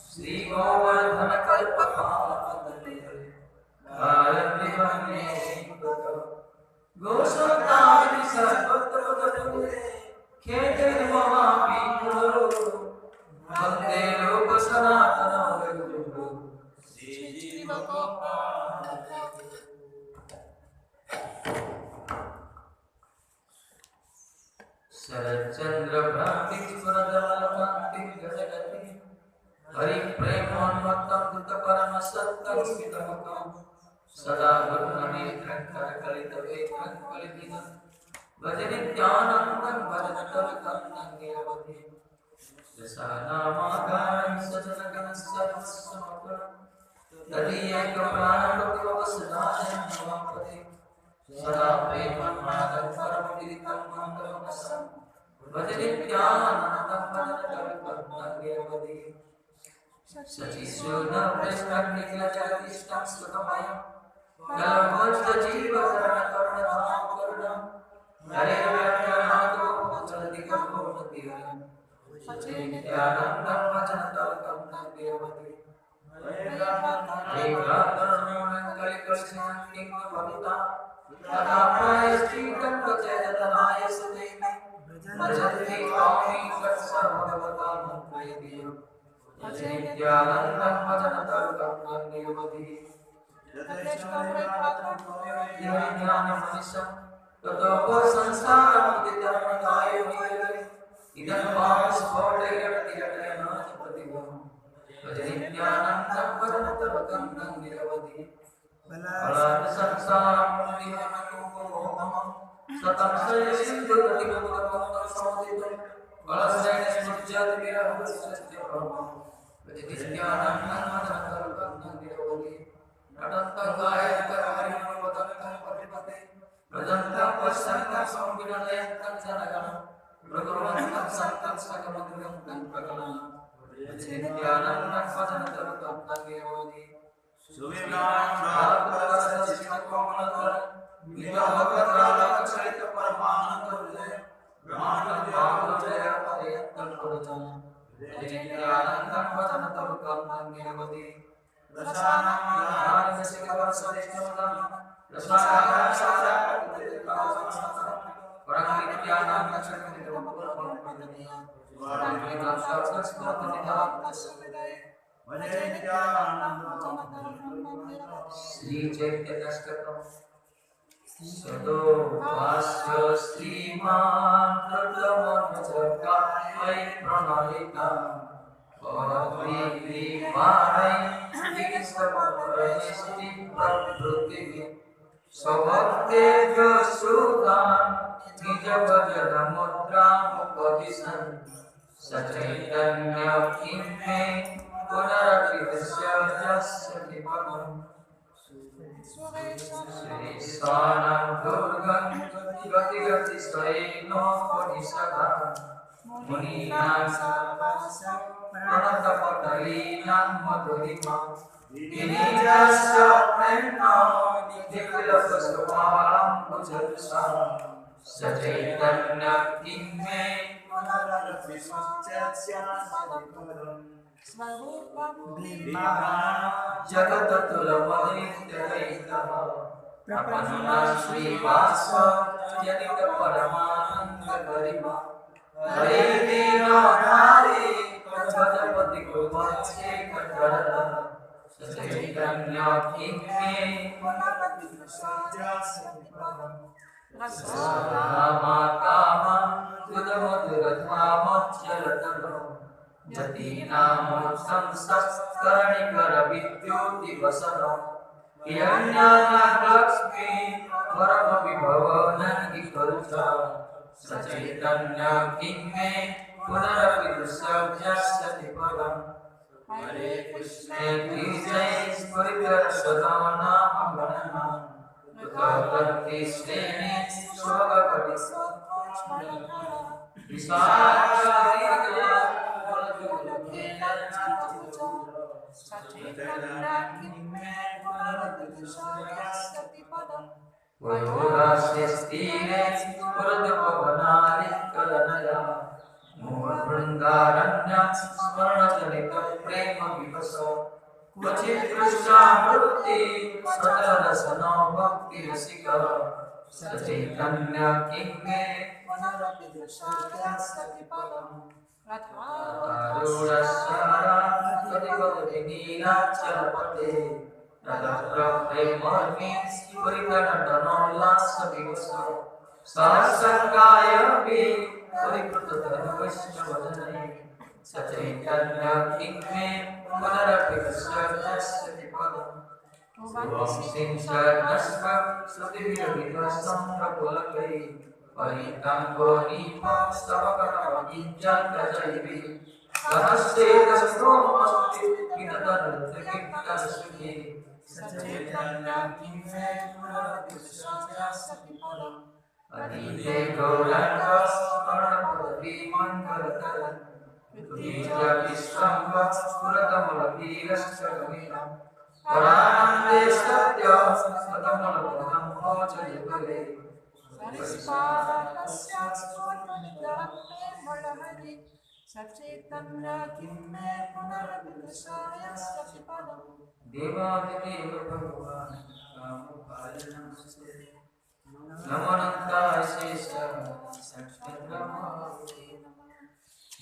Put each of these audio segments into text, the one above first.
श्री गोवर्धन कल्पकालंदे भारते वने गोसंतानि सर्वत्र गतुले खेते महाविपुलो वंदे लोक सनातन रघुकुल श्री जीव गोपाल। शरच्चंद्र भ्रांति स्फुरदलकांति गजगति हरि प्रेमोन्मत्तं दूत परम सत्तं स्मितमुखं सदा गुरुनेत्रं करकलितवेत्रं कलिदिनं भज नित्यानन्दं भजनतरकं नङ्गिरवधि रसानामागारं सजनगण सर्वस्वमकुलं तदीयैकप्राणपतिवसदायं नमापते सदा प्रेममादं परमविदितं मङ्गलमसं भज नित्यानन्दं भजनतरकं नङ्गिरवधि सचिशून प्रश्ननिखिलजगदीष्टं सुखमयं कलमोच्चजीवकरणकरुणधामकरुणं हरे व्याख्यानातो जलदिगम्भोमतीरं सचिनित्यानन्दं भजनतरकं नङ्गिरवधि हे प्रातर्मूलङ्कलिकर्षणं किंवभविता तथा प्रायश्चित्तं प्रचेदनाय सुदेमे भजन्ति स्वामी सर्वभगवता मन्त्रयेदियो नित्यानन्दं भजनतरकं नङ्गिरवधि ज्ञानमनिशं ततो संसारमुदितमतायो निगले इदं पावस्फोटयतिरटयनादिप्रतिभं भज नित्यानन्दं भजनतरकं नङ्गिरवधि बलात् संसारं मुनिहनकुमोहमं सतं शयसिन्धुरतिमुखमङ्गलसमुदितं बलशयनस्मुज्जद्विरहस्यभवम् भज नित्यानन्दं भजनतरकं नङ्गिरवधि नटन्तं गायन्तं वदन्तं प्रतिपते भजन्तं पश्यन्तं संविनयन्तं जनगणं प्रकुर्वन्तं सन्तं सकमधुरं तं प्रकटनं भज नित्यानन्दं भजनतरकं नङ्गिरवधि सुविज्ञानप्राप्तरसशिष्टकोमलकर विलोकत्रालकचरित परमानन्दोदय ब्रह्माण्डव्यापजय पर्यन्तं पुरजन भज नित्यानन्दं भजनतरकं नङ्गिरवधि रसानं ज्ञानरसिकवर्षनिष्ठं रसागारसाराकुतिकासमस्तरं परमनित्यानन्दं चक्रनिर्वपुरमपदनीयं स्वामिनाथसत्सत्तनिधानसमुदय भजे नित्यानन्दं श्री चैतन्यष्टकं सदो भाष्य श्रीमान् प्रथमोच्चकाय प्रणलिता स्वभक्तेभ्यो सुतान् निज भजनमुद्रामुपदिशन् सचैतन्य किं मे पुनरपि दृश्यस्य विपदम् श्रीशानं दुर्गं गतिगतिशयेनोपनिषदा मुनीनां प्रणतपटलीनां मधुरिमा विनीतस्य प्रेम्णा निखिलकुसुमां भुजत्सा सचैतन्य किं मे पुनरपि दृश्यस्य विपदम् जगततुलमनित्यदैतः प्रपन्ना श्रीवास जनित परमानन्दगरिमा हरे दीनधारी प्रजपति कुवत्से कटरला सचैतन्य किं मे पुनरपि दृश्यस्य विपदम् रसोदामाकामा तुदमधुरधामच्चरतनो जतीनामोत्सं सत्कर्णिकरविद्योतिवसनं हिरण्यानालक्ष्मी परमविभवनङ्गिकरुचा सचैतन्य किं मे पुनरपि दृश्यस्य विपदम् हरे कृष्णे जय स्फुरितसदा नाम गणना तथागति श्रेणे स्वगपटिस्वत्वचरणा विशाखादीर्घया वयोराश्यस्तीरे स्फुरदपवना अन्यं स्मरणजनितं प्रेम विकसो क्वचित् कृष्णामृति सतरसनो भक्ति रसिका सचैतन्य किं मे पुनरपि दृश्यास्ति पदम् रथारूढस्यारा कटिबद्धनीलाचलपते तत्र प्रेमर्मि स्फुरितनटनोल्लासविवशो सहस्रकायपि परिकृतधर्मवैष्णवजनैः सचैतन्य किं मे पुनरपि दृश्यास्ति पदम् वंशिं शरणस्व श्रुतिभिर्विध्वस्तं प्रफुल्लकैः परिताङ्गोनीपं स्तवगणमगिञ्जन्तजैभिः सहस्रेदस्तोमस्ति विनतरुद्रकीर्तनश्रुतिः सचैतन्यं किं मे पुनरपि दृश्यास्ति पदम् अतीते गौराङ्गस्मरणपदवीमङ्गलकरन् विद्याविश्वं स्फुरतमलतीरश्चगमिदम् परानन्दे सत्य सतमलपदं भोजयुगले सचैतन्य किं मे पुनरपि दृश्यास्ति पदम् देवादिदेव भगवान् कामपालनमस्ते नमोऽनन्ताय शेष सच्चिद्ब्रह्मावे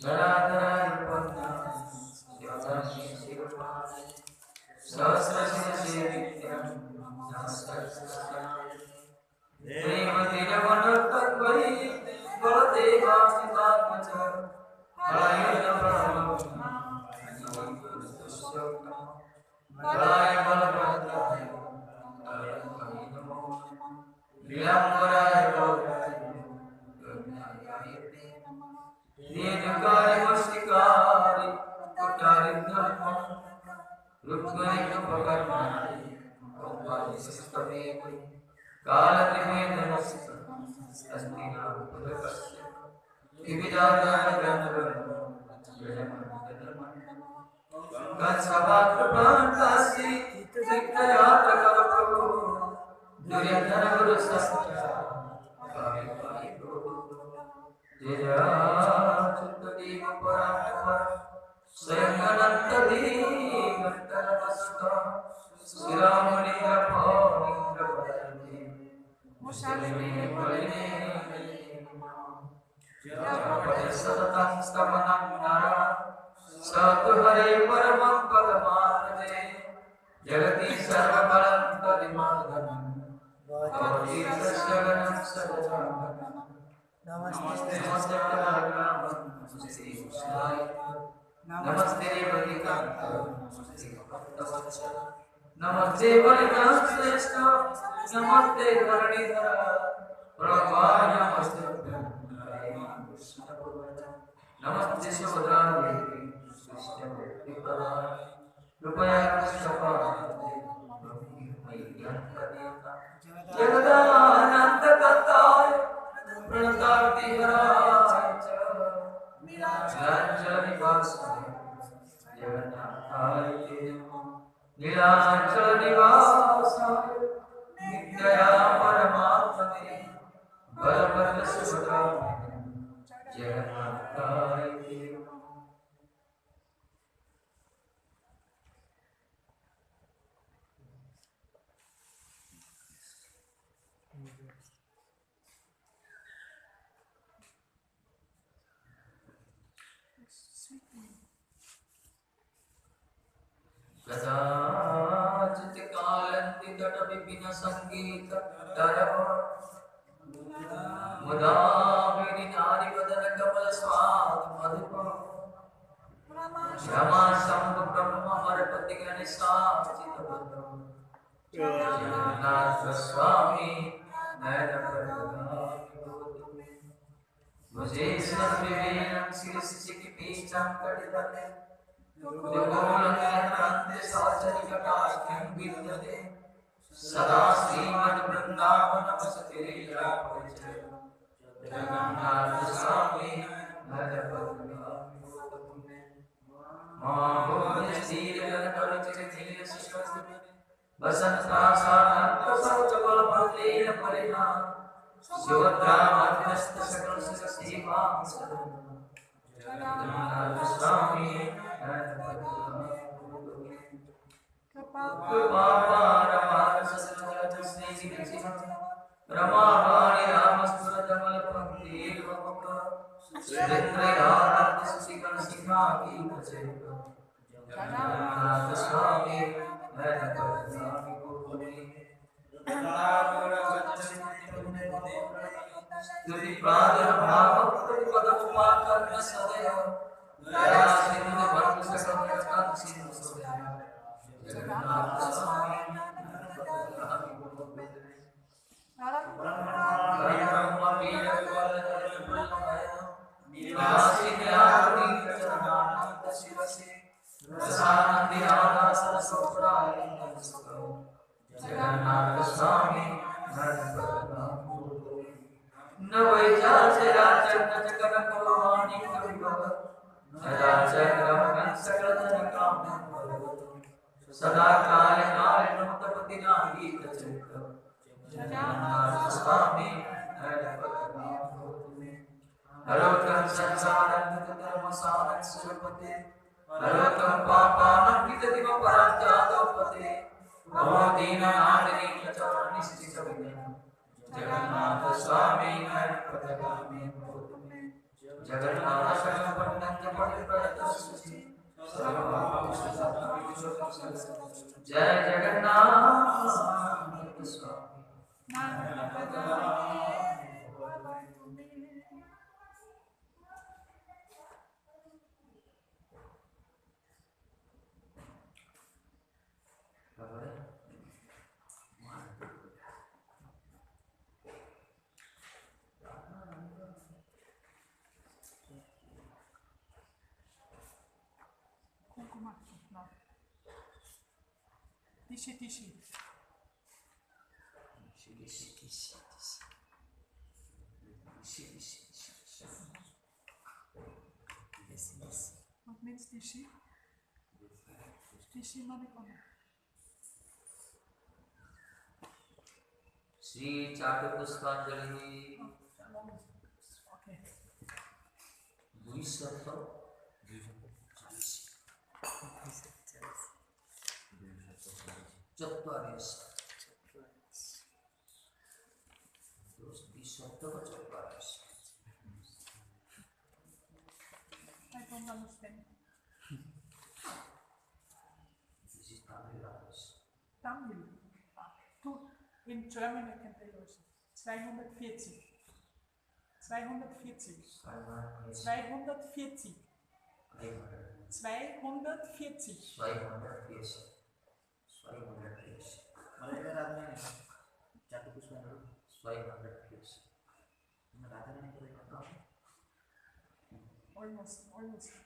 गदाधराय पद्माय शिवदासि शिवपाले सहस्रशिरसे नित्यं सहस्रशतनाय देवतिरवनतत्त्वयि बलदेवास्तितात्मज बलाय बलभद्राय नमो लीलाम्बराय गौराय गगनाय ते नमः दीर्घकारि वस्तिकारि कुटारि धर्मं रुक्मैकपकर्माणि कौमारि सिस्तमेवै कालत्रिवेदनस्य अस्ति नामपुरकस्य विविधादानगन्धर्वो जयमन्तधर्मं कंसवात्रप्रान्तासि तीर्थयात्रकवप्रभो दुर्योधनगुरुसत्या काव्यपाहि प्रभो जयाच्युतदेवपरात्पर स्वयं श्रीरामलिङ्गपौलिङ्गपदे मुसलिमे बलिने जपते सततं स्तवनं नरः स तु हरे परमं पदमार्गे जगति सर्वबलं परिमार्गनं भवति तस्यगनं सदजागनं नमस्ते नमस्ते नमस्ते कृष्णाय नमस्ते वदिकान्त नमस्ते भक्तवत्सल नमस्ते बलिकाश्रेष्ठ नमस्ते धरणीधर प्रभवाय नमस्ते नमस्ते सुभद्रादेवी कृष्णभक्तिप्रदाय कृपया कृष्णपादे जगदानन्दकर्ताय प्रणतार्तिहराय च नीलाचलनिवासाय जगन्नाथाय ते नमः नीलाचलनिवासाय नित्याय परमात्मने बलभद्रसुभद्राय जगन्नाथाय ते नमः कदाचित् कालन्ति तटविपिन सङ्गीत तरव मुदा विनिनारिवदन कमल स्वाद मधुप क्षमा शम्भ ब्रह्म मरपति गणेशाचित बंधु जगन्नाथ स्वामी नयन मुझे सर्ववेदं शिरसि पीठं कटितटे गोलोलंघ्रान्ते साचरिकटाख्यं विद्यते सदा श्रीमद्वृन्दावन वसति लीला परिचय जगन्नाथ स्वामी नर पद्मावती महाभोजस्थिरगण परिचित शिष्य वसंतासानंत सौचबल भक्तेन परिणाम सुभद्रा मध्यस्थ सकल सेवां सदन जगन्नाथ स्वामी नरपतगामी भूतमे कृपापारमार सत्संग स्नेहित रमावाणी रामस्फुरतमल पंक्ति मुख सुरेंद्रयानंद सुशिकन सिंहागी भजेत जगन्नाथ स्वामी नरपतगामी भूतमे स्तुति प्रादुर्भाव प्रतिपदमुपाकर्ण्य सदैव दया सिंधु वर्ग सकल जगत सिंधु सदैव जगन्नाथ स्वामी नरपतगामी भूतमे ब्रह्म वीर बलमय निवासी न्यायी चरणानंद शिरसि रसानंदी राधा सरस्वती जगन्नाथ स्वामी नरपतगामी भूतमे नवैचार से राज्य जगन को वाणी कविभव राज्य गमन सकल जन काम सदा काल काल नमतपति नागी चरित जगन्नाथ स्वामी नरपतगामी भूतमे हरोकं संसारं धर्म सारं सुरपते हरोकं पापानं विदतिम पराजातोपते भवो दीननाथ दीनचरण निश्चितविघ्न जगन्नाथ स्वामी नरपतगामी भूतमे जगन्नाथ शरणं पठितसुचि जय जगन्नाथ स्वामी नरपतगामी Tishi. What means tishi? Tishi Manikona. Sri Chatupushpanjali. Okay. Duisatto. चत्वारिंश I don't understand. This is Tamil. Tamil. In German I can tell you also. 240. 240. 240. 240. Almost 240.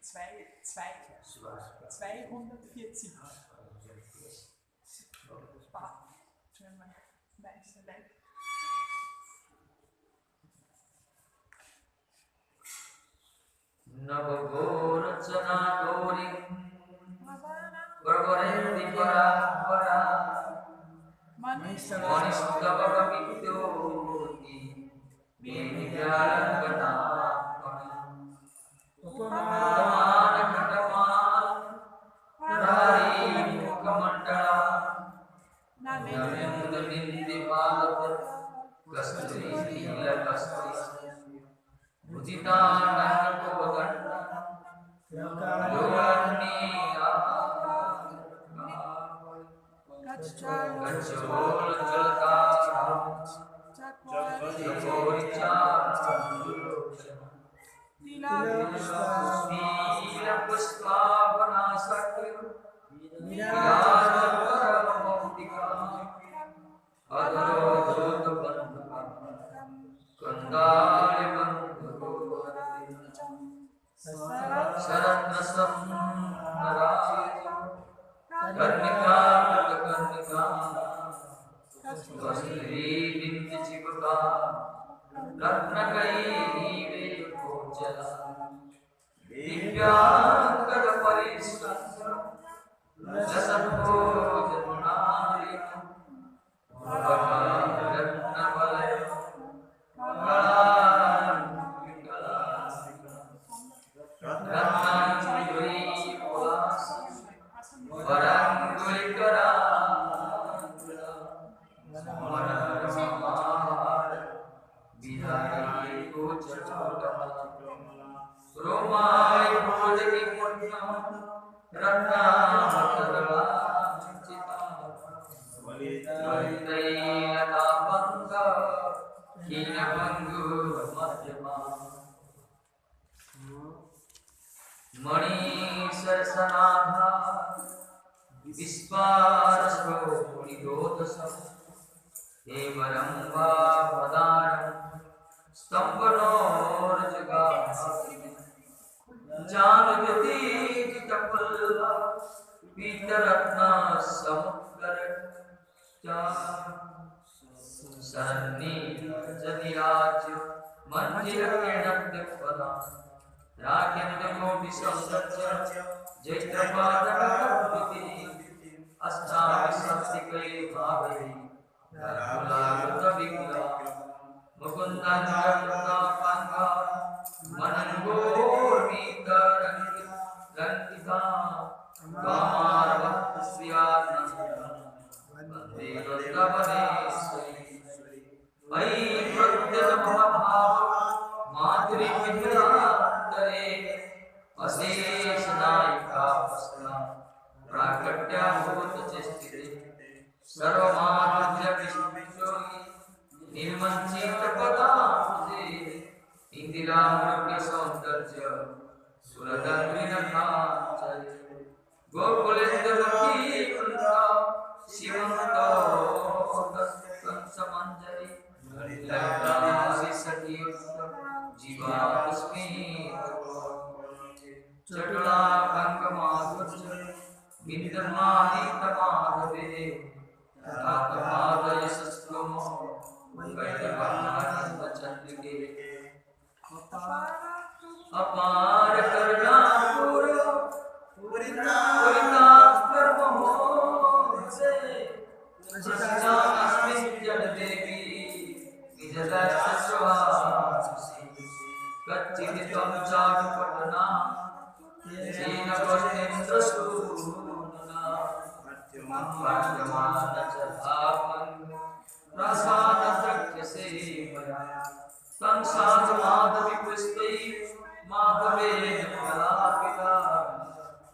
German. Nice, I like. Navagorachana Gori Bhargarendi Parapara Manistavagamidhyoti Vinidhyalangana Upamana Katama Rari Mukhamandala Navendra Nindi Bhagavad Kasturi Nila Kasturi Mujita Nangakovaganda Yogarni Gachol Jalka Chakoricha Nila Pushpa Vanasak Nirajaparamamtika Adaro Jota Bandhaka Kandali Bandhu Saranasam Narayana Karnika Karnika Vasudri Binti Chivaka Ratnakai Nive Kochala Divyankara Parishkanda Lasanho Janunarika Ratnavalaya कुचचूडमला रोमाय भोजविमुद्रा रत्नामकरलाञ्चिता ललितैलतापङ्गा हीनभङ्गुर्मध्यमा मणिसरसनाधा विस्पारस्रो निरोधसम् हेमरम्भा पदारं स्तम्भनोर्जगामि जानव्यतीजितपल्ला पीतरत्ना समुत्करच्चा सन्निधनिराज्य मञ्जिरकिरणद्यपदा राकेन्द्रयोगिसंसज्य जैत्रपादकप्रभृति अष्टाविंशतिकै भावै मुकुन्दाङ्गा मनङ्गोर्मितरङ्गिता वन्दे वृन्दवनेश्वरी मयि प्रत्यनमभाव मातृविद्यान्तरे अशेषनायिका प्राकट्याभूतचेष्टिते सर्वमाधुर्यविश्वोगी निर्मञ्चितपदाब्जे इन्दिरामृग्यसौन्दर्य सुरतन्त्रिनखाचरे गोकुलेन्द्रलक्ष्मीवृन्दा शिवन्तोदस्कंसमञ्जरी ललिताशिषकीयुक्त जीवास्मित् चटुलाभङ्गमाधुर्य विन्दमादितमाधवे तातमादयशस्त्वमो वैदवानन्दचन्द्रिके अपार करुणापूर पूरितात्कर्मोसे सच्चास्मिन् जडदेवी निजदर्शस्वासि कच्चिदित्वं चारुपटना येन वस्तेन्द्रसूनुना पाठ्यमान च भावं प्रसादद्रक्ष्यसे मया तं साधुमाधविपुष्पै माधवेन कलापिता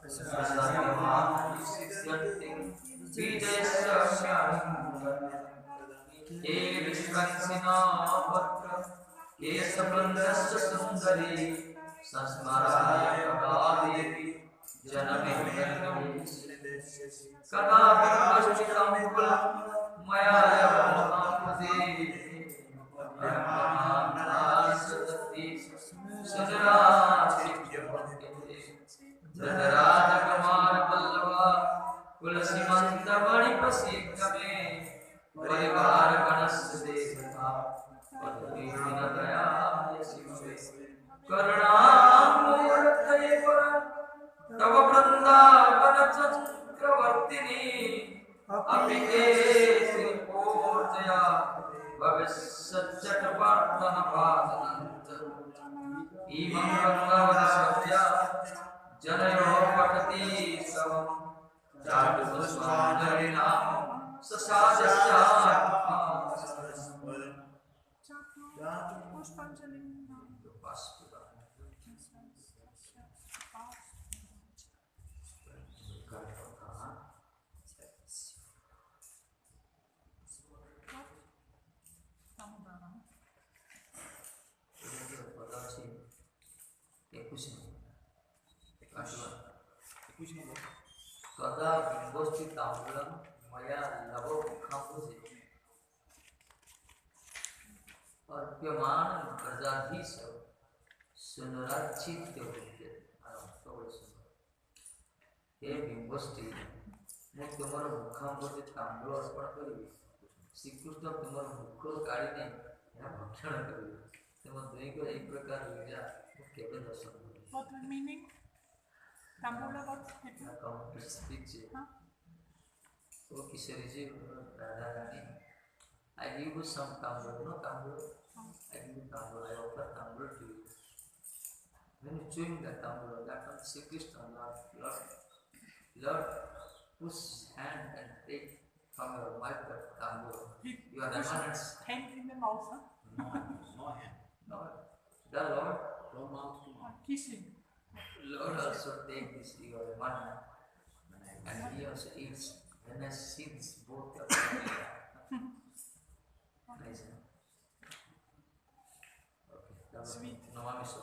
प्रसन्नमानसिद्ध्यन्ति बीजस्य ये विश्वंसिना पत्र केशवृन्दस्य सुन्दरी संस्मराय कदा देवी जनमेन्द्रमे कदा विपश्चितं कुलं मया यवनाकृते ब्रह्मानासदति सुजराचित्यभक्तिते धृतराजकुमारवल्लभा कुलसीमन्तमणिप्रसीदमे परिवारगणस्य देवता पदवीनदयाय शिवे करुणामूर्तये पुरं तव वृन्दावनचक्रवर्तिनि अपि ते श्रीपूर्जया भविष्यच्चटपार्थः पादनन्त इमं वृन्दावनसव्या जनयो पठति सवं चाटुपुष्पाञ्जलिनाम ससाजस्यात्मा कदा बिम्बोस्ति ताम्बूलं मया लवो मुखाम्बुजे अर्प्यमानं प्रजाधीशो सुनुराच्छिद्य विद्यते। हे बिम्बोस्ति मैं तुमर मुखाम्बुजे ताम्बूल अर्पण करिबि श्रीकृष्ण तुमर मुख काढ़ी नहीं भक्षण करिबि तुम दुईको एक प्रकार लीला केबे दर्शन What the meaning? Tambula what? Oh, Kisariji, Radha Rani, I give you some tambul, no tambul. I give you tambul, I offer tambul to you. When you chewing the tambul, that comes Sri Krishna, Lord, push hand and take from your mouth the tambul. You are remanents. Hand in the mouth, huh? No, The Lord, from mouth to mouth. Kissing. Lord also take this your manna, and he also eats. When I see this both of them, nice. Okay. Sweet. Namami so.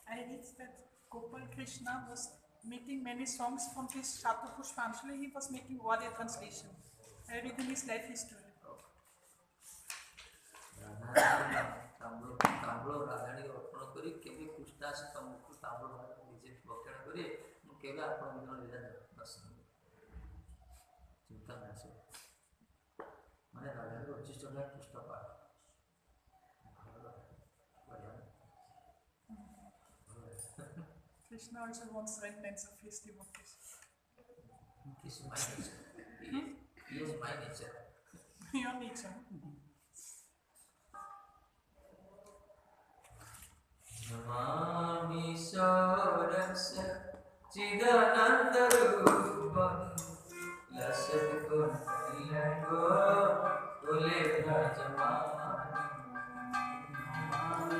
I read that Gopal Krishna was making many songs from this Shatapushpanjali. He was making audio translation. I read in his life history. तांबूल Radhani अर्पण करी केबे कृष्णा से तुमको तांबूल निजे भक्षण करी मु केबे आपण बिना लीला बस चिंता ना से माने राधाणी उच्चिष्ट में कृष्ण पाठ Krishna also wants remnants of his devotees. This is my nature. He is my nature. Your nature. Namami Sorasa Chidananda Rupam Lasat Kuntilago Ule Rajamani Namami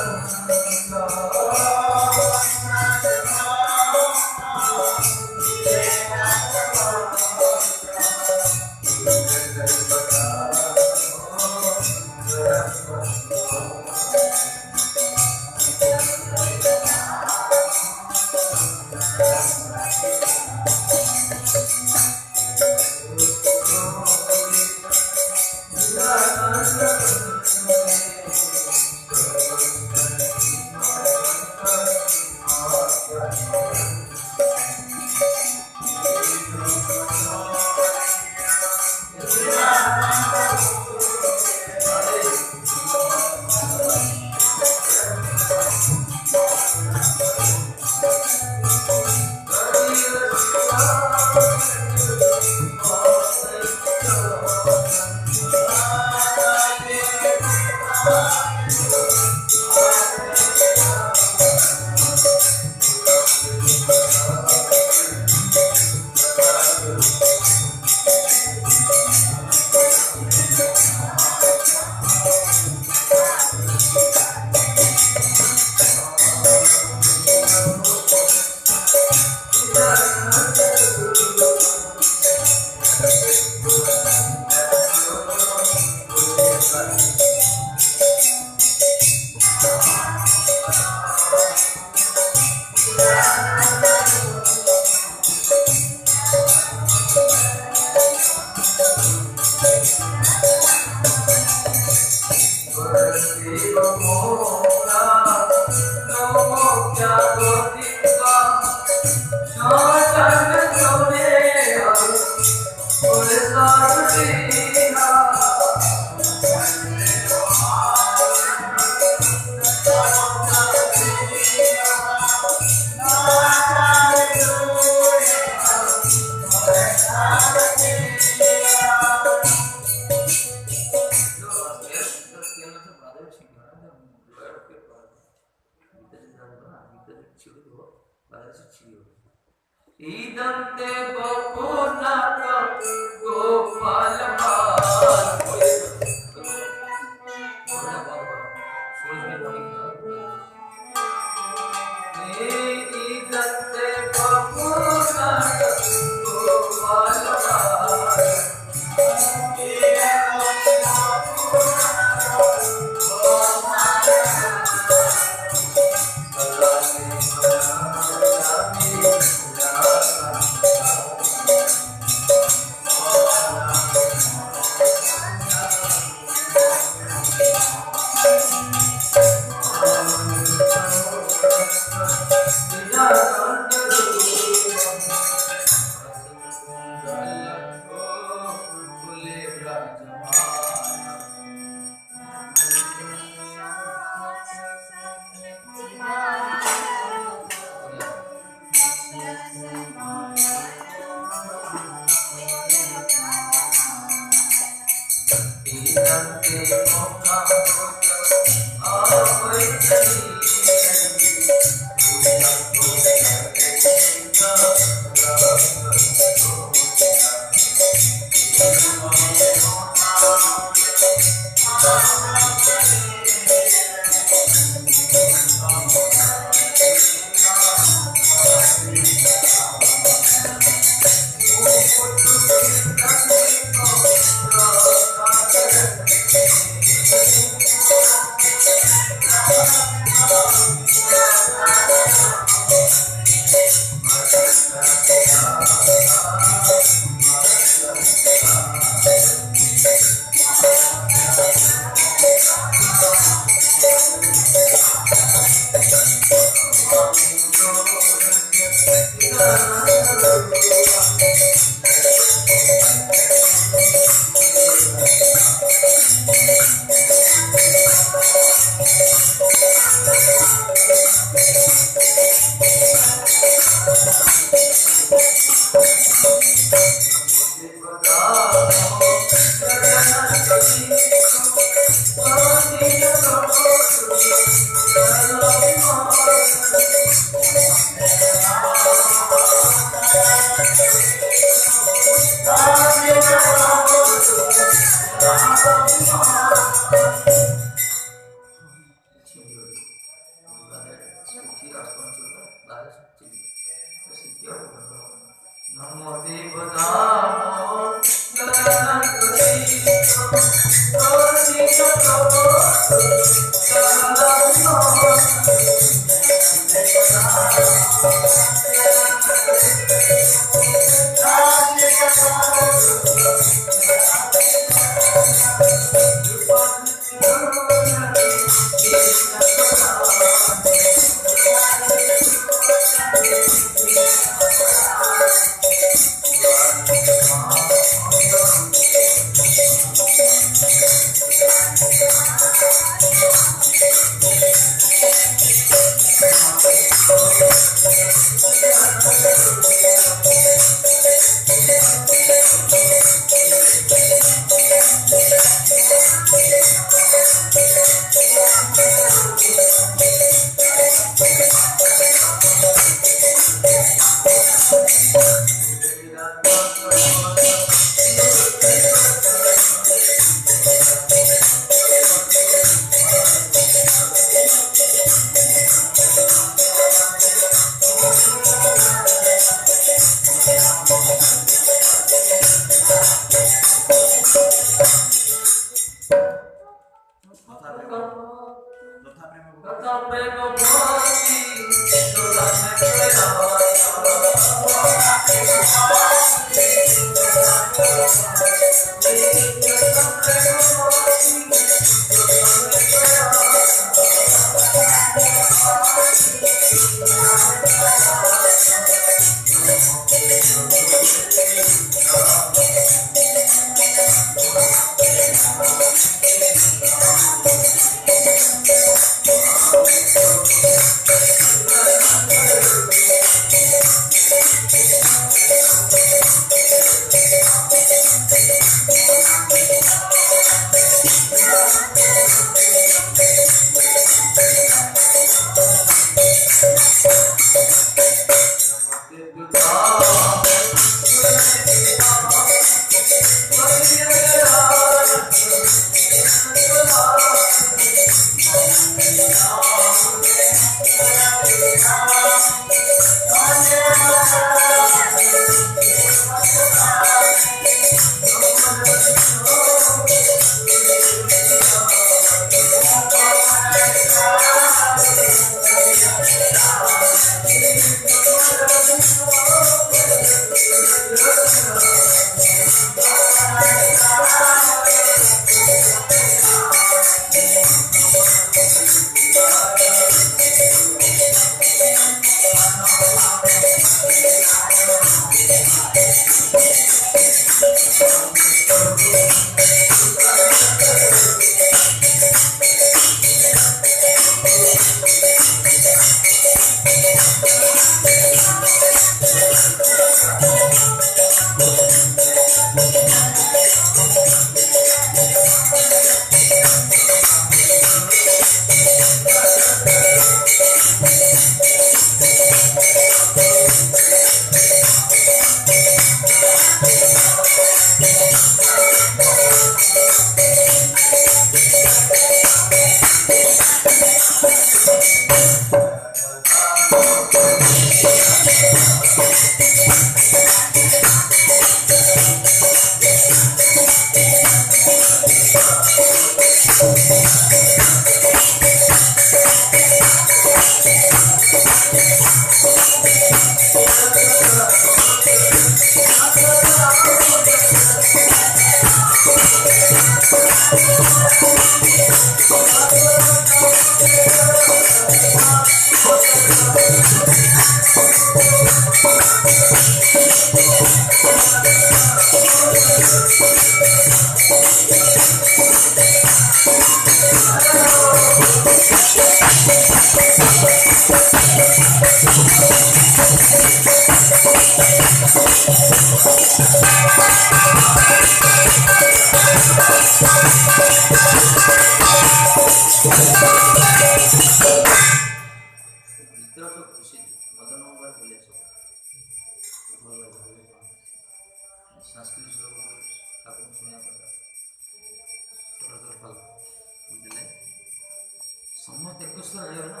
ସମସ୍ତେ ଏକସ୍ତ ରହିବ ନା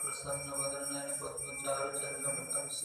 प्रसन्न वदन पद्मचार चंद्र प्रकाश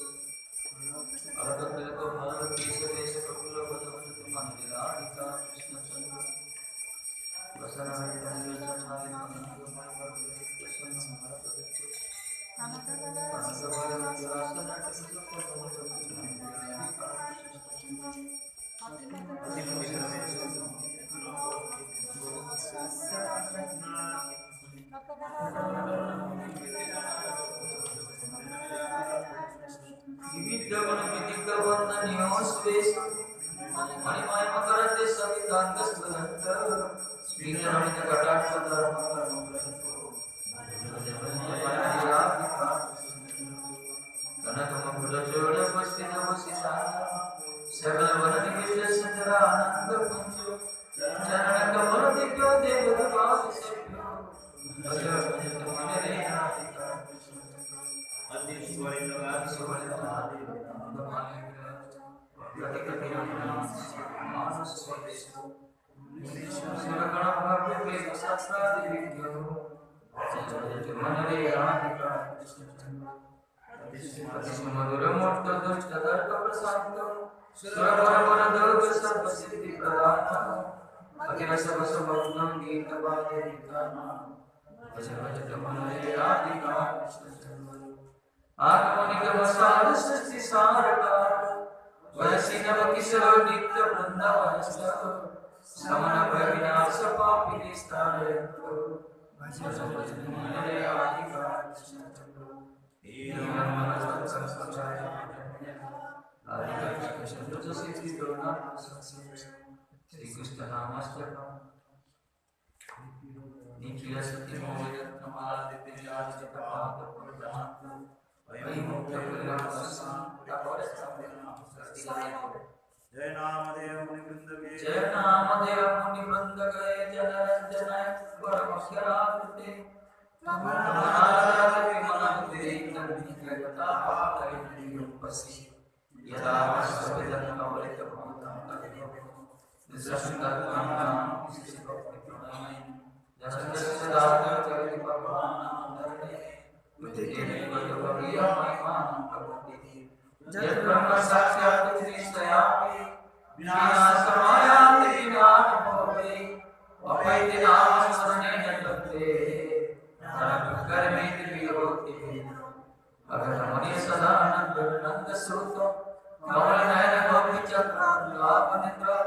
जय नामदेव मुनि वृंद के जय नामदेव मुनि वृंद के जनरंजन परमक्षराकृते तमनाराधि मनमुदे जगता पालयति यदा वस्तुजन कवलित भूतं दशकर्माणां सिद्धिप्रणय जस्य दाता जगति भगवान् उदिते वयोगिया महिमानं भवति जय ब्रह्म साक्षात् श्रीस्तयामि विनाशमायाति विनाश भवे अपैति नाम स्मरणेन तत्ते कर्मेति वियोति अगर मुनि सदानंद नंद श्रुतो कमल नयन गोपी चक्र लाभ नेत्र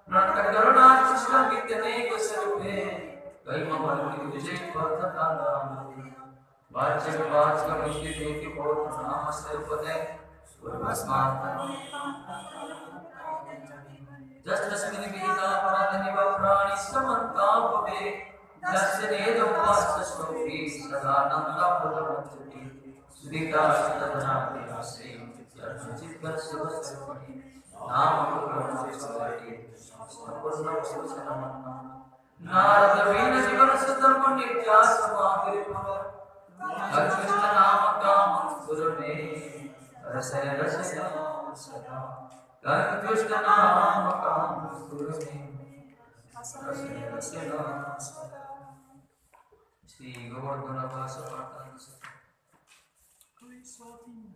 प्रणत करुणा कृष्ण विद्यने स्वरूपे कई ममल विजय वर्धता नाम वाच्य वाच्य मिष्टि देति बोध नाम सर्वदे जस्तस्मिन् विहिता पराधनिव प्राणि समन्तापवे तस्य नेदोपासस्वपि सदानन्दा पुरमच्युति सुदिता सदनाभिलाषे चित्तस्वस्वस्वति नाम गुरुर्मोक्षवादी पूर्णं सुसनमन्नं नारद वीण जीवन सुधर्म नित्या समाधि कृष्ण नाम काम गुरु ने रसय रसय सदा कृष्ण नाम काम गुरु ने रसय रसय सदा श्री गोवर्धन वास पाठन कोई स्वाति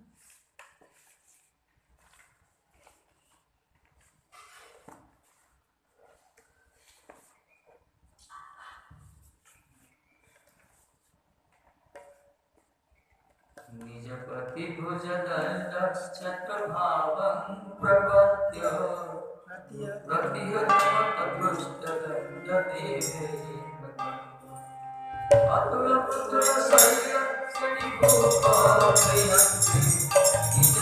निज प्रतिभुज दंड चक्रभावं प्रपद्य प्रतिहत अदृष्ट दंड देवे अतुल पुत्र शैल श्री गोपालयन्ति निज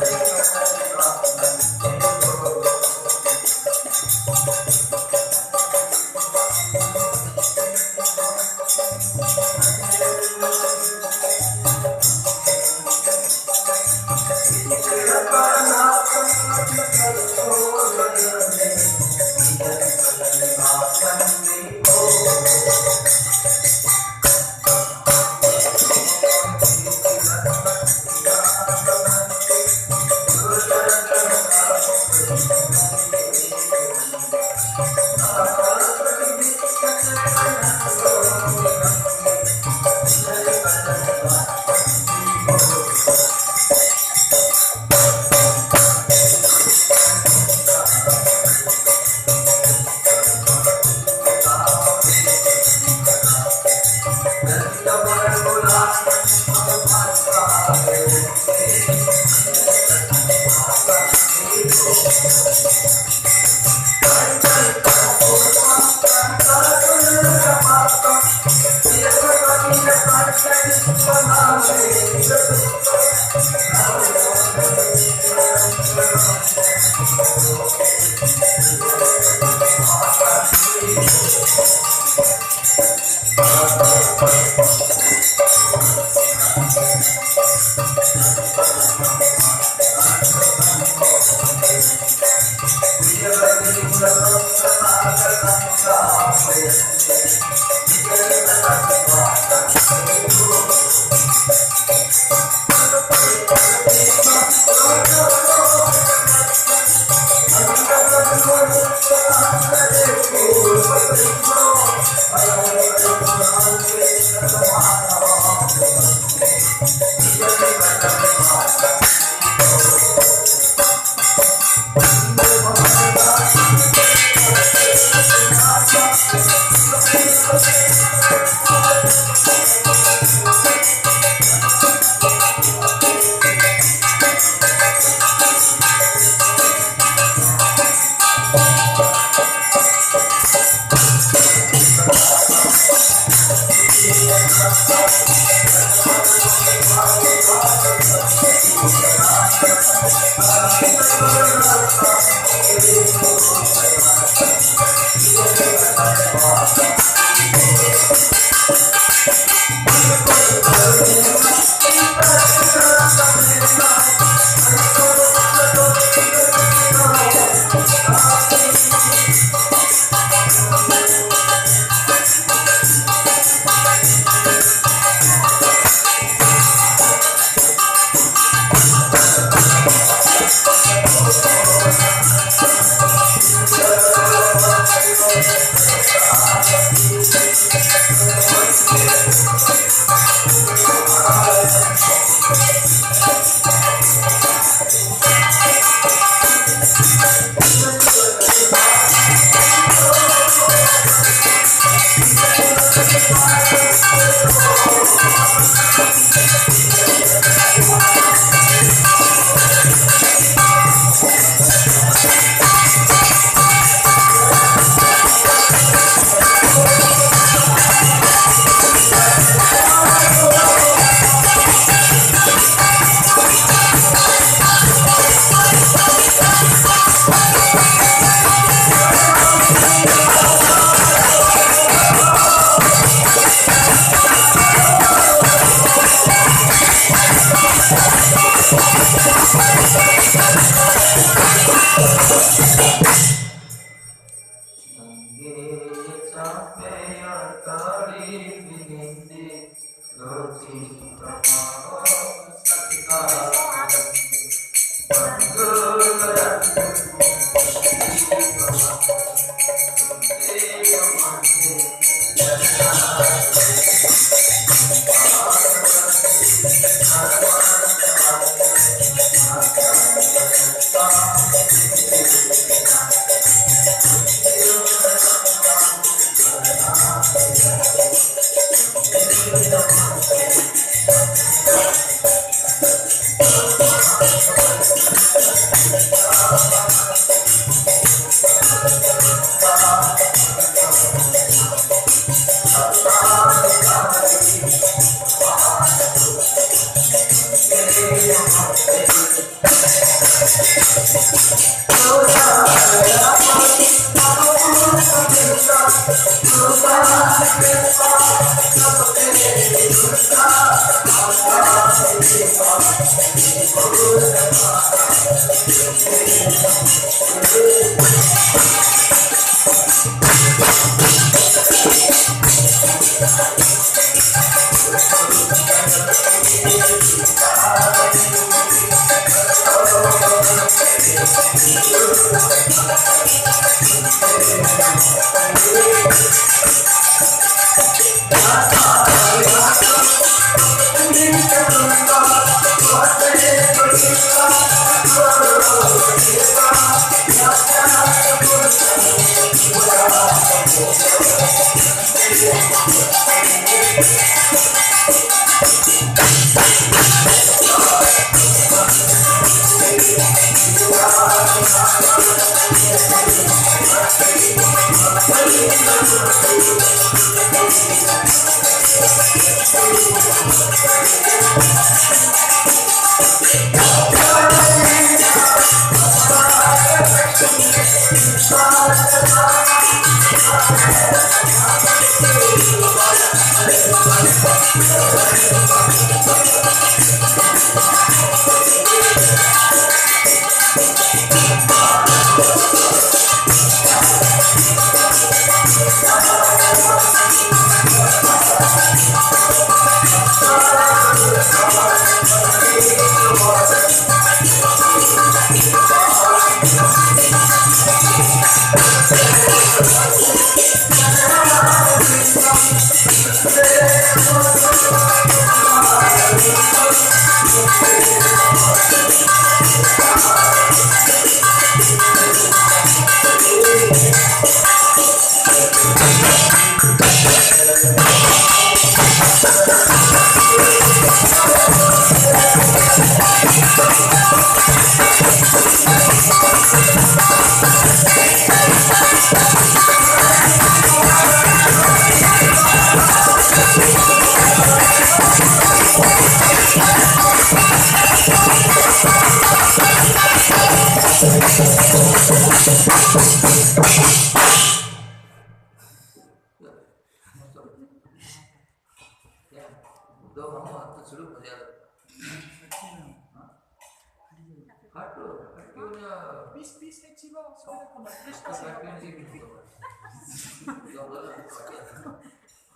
Peace है जीवा उसमें देखो ना कृष्ण सेवा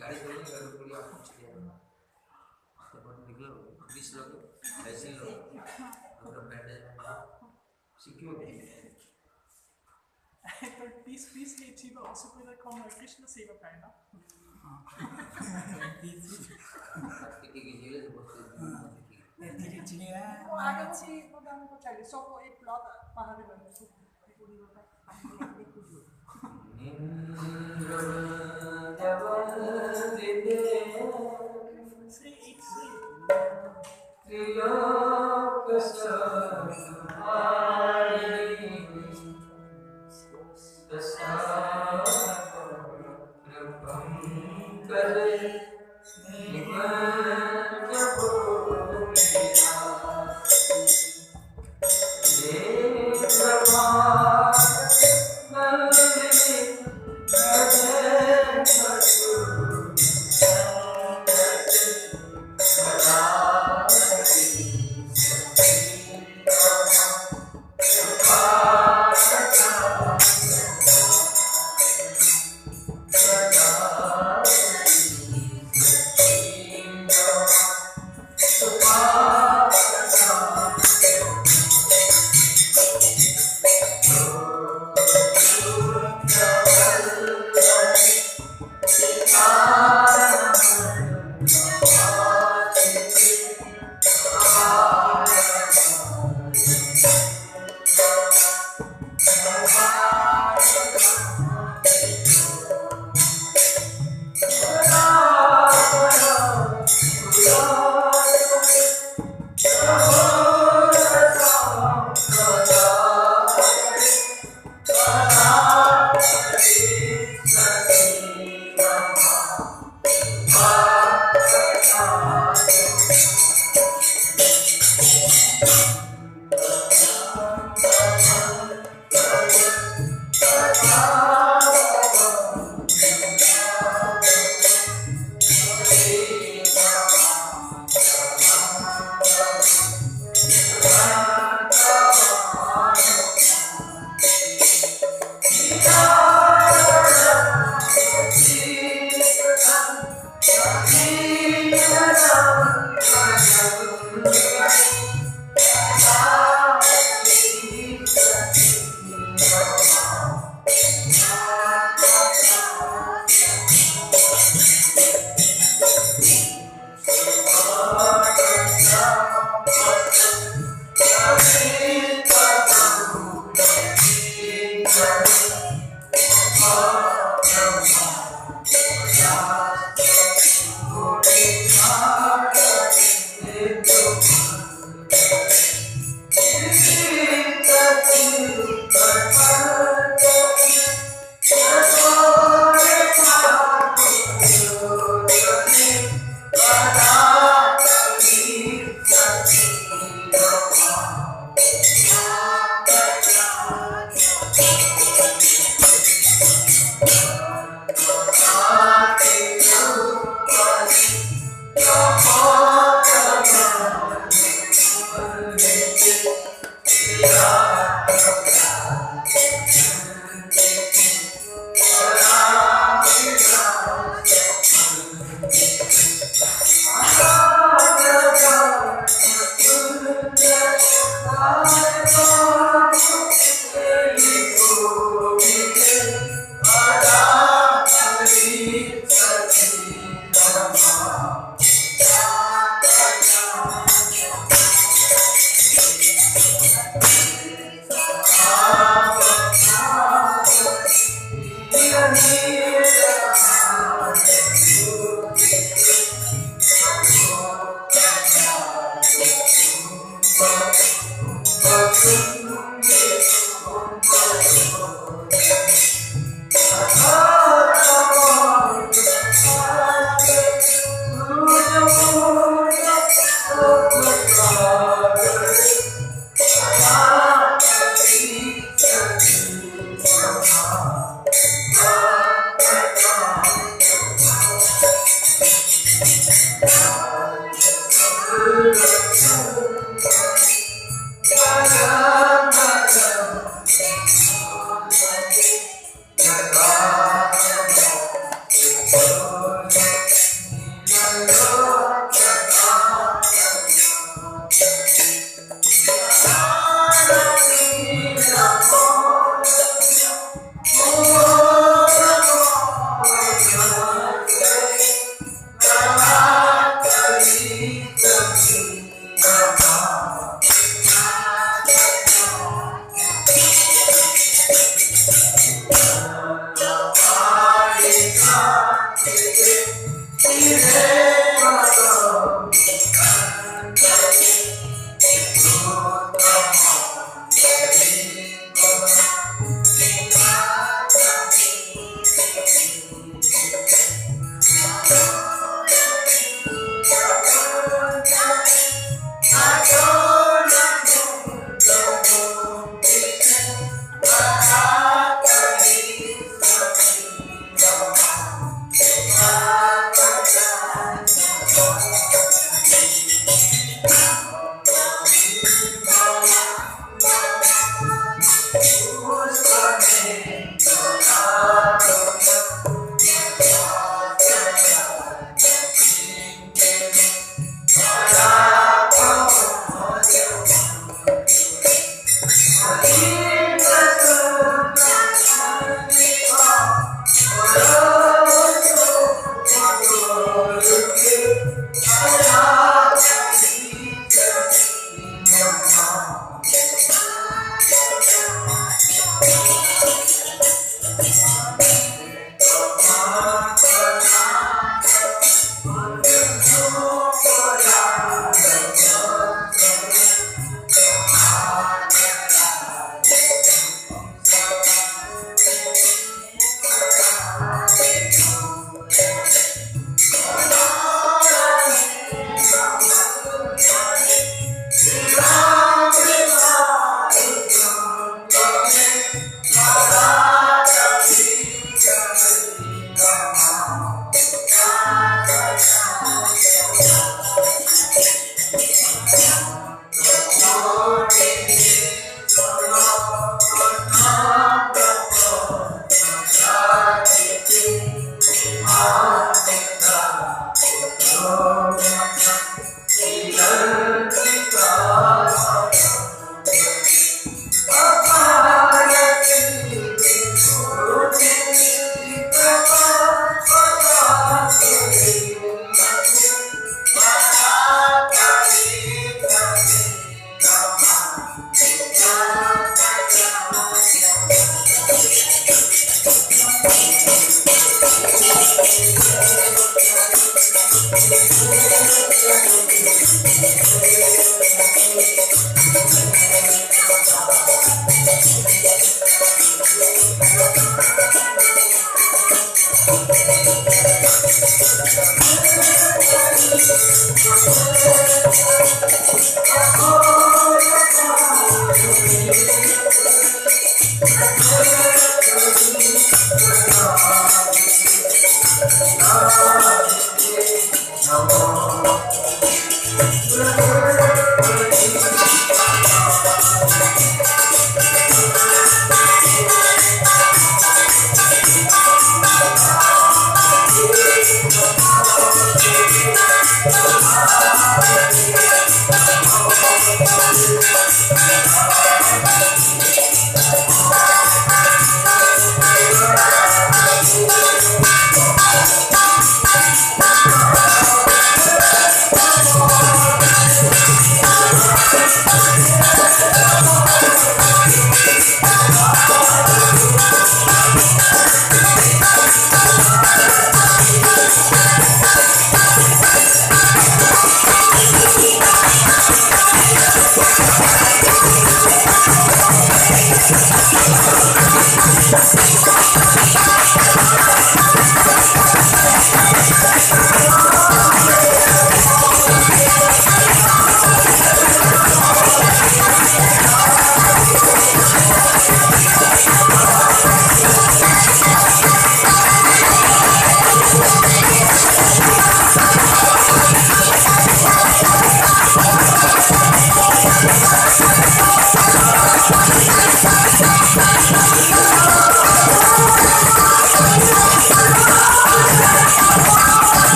गाड़ी चलने का पूरी आप पूछ लिया तो बहुत निकलो 20 लोग ऐसे लोग अपना बैंडेज सिक्योरिटी पर peace है जीवा उसमें देखो ना कृष्ण सेवा करना की जेल से बहुत वो आगे वो गाने को चाहिए सो वो एक प्लॉट बाहर में लगे सो पूरी होता है